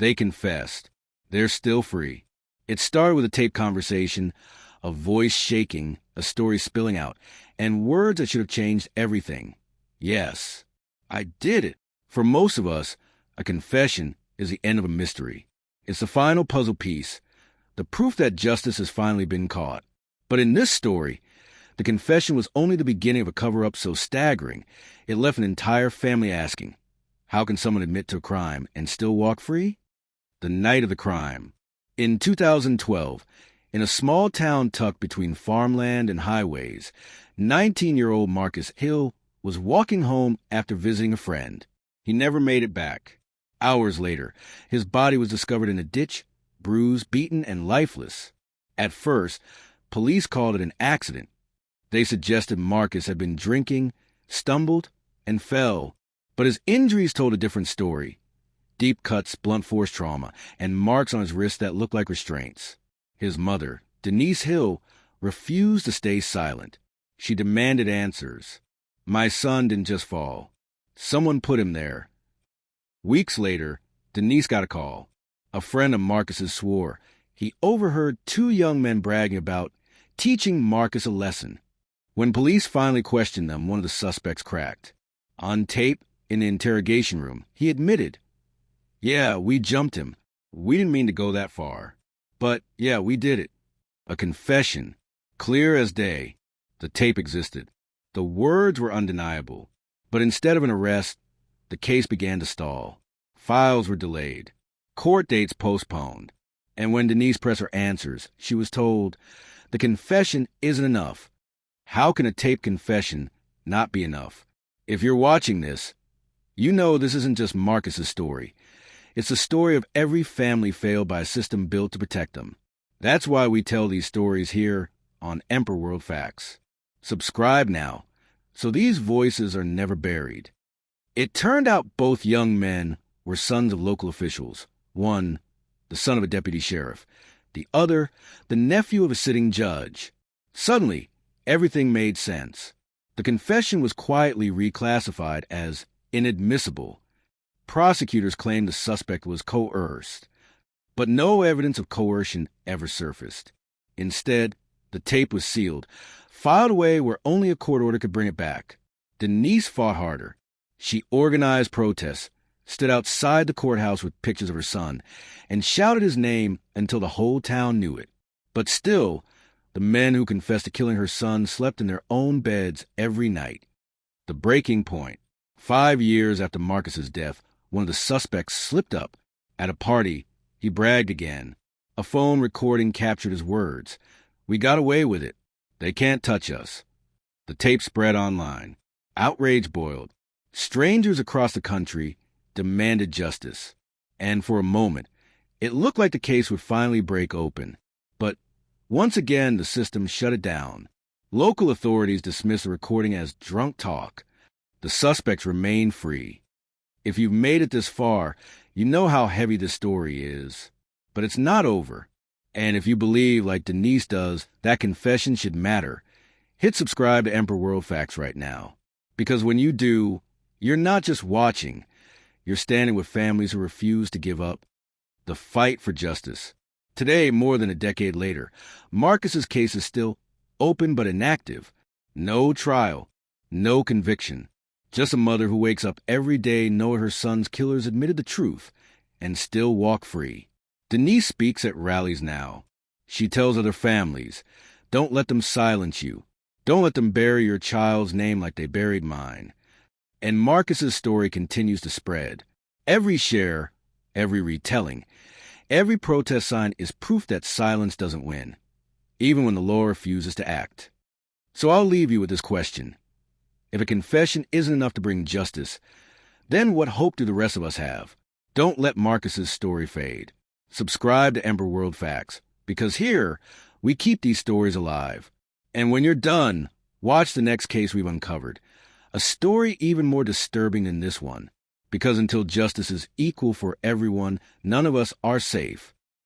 They confessed. They're still free. It started with a tape conversation, a voice shaking, a story spilling out, and words that should have changed everything. Yes, I did it. For most of us, a confession is the end of a mystery. It's the final puzzle piece, the proof that justice has finally been caught. But in this story, the confession was only the beginning of a cover-up so staggering, it left an entire family asking, how can someone admit to a crime and still walk free? The night of the crime. In 2012, in a small town tucked between farmland and highways, 19-year-old Marcus Hill was walking home after visiting a friend. He never made it back. Hours later, his body was discovered in a ditch, bruised, beaten, and lifeless. At first, police called it an accident. They suggested Marcus had been drinking, stumbled, and fell. But his injuries told a different story. Deep cuts, blunt force trauma, and marks on his wrists that looked like restraints. His mother, Denise Hill, refused to stay silent. She demanded answers. My son didn't just fall. Someone put him there. Weeks later, Denise got a call. A friend of Marcus's swore he overheard two young men bragging about teaching Marcus a lesson. When police finally questioned them, one of the suspects cracked. On tape, in the interrogation room, he admitted, yeah, we jumped him. We didn't mean to go that far. But, yeah, we did it. A confession, clear as day. The tape existed. The words were undeniable. But instead of an arrest, the case began to stall. Files were delayed. Court dates postponed. And when Denise pressed her answers, she was told, the confession isn't enough. How can a tape confession not be enough? If you're watching this, you know this isn't just Marcus's story. It's the story of every family failed by a system built to protect them. That's why we tell these stories here on Emperor-World-Facts. Subscribe now, so these voices are never buried. It turned out both young men were sons of local officials. One, the son of a deputy sheriff. The other, the nephew of a sitting judge. Suddenly, everything made sense. The confession was quietly reclassified as inadmissible. Prosecutors claimed the suspect was coerced, but no evidence of coercion ever surfaced. Instead, the tape was sealed, filed away where only a court order could bring it back. Denise fought harder. She organized protests, stood outside the courthouse with pictures of her son, and shouted his name until the whole town knew it. But still, the men who confessed to killing her son slept in their own beds every night. The breaking point. 5 years after Marcus's death, one of the suspects slipped up. At a party, he bragged again. A phone recording captured his words. We got away with it. They can't touch us. The tape spread online. Outrage boiled. Strangers across the country demanded justice. And for a moment, it looked like the case would finally break open. But once again, the system shut it down. Local authorities dismissed the recording as drunk talk. The suspects remained free. If you've made it this far, you know how heavy this story is. But it's not over. And if you believe, like Denise does, that confession should matter, hit subscribe to Emperor-World-Facts right now. Because when you do, you're not just watching. You're standing with families who refuse to give up. The fight for justice. Today, more than a decade later, Marcus's case is still open but inactive. No trial. No conviction. Just a mother who wakes up every day knowing her son's killers admitted the truth and still walk free. Denise speaks at rallies now. She tells other families, don't let them silence you. Don't let them bury your child's name like they buried mine. And Marcus's story continues to spread. Every share, every retelling, every protest sign is proof that silence doesn't win, even when the law refuses to act. So I'll leave you with this question. If a confession isn't enough to bring justice, then what hope do the rest of us have? Don't let Marcus's story fade. Subscribe to Emperor-World-Facts, because here we keep these stories alive. And when you're done, watch the next case we've uncovered. A story even more disturbing than this one. Because until justice is equal for everyone, none of us are safe.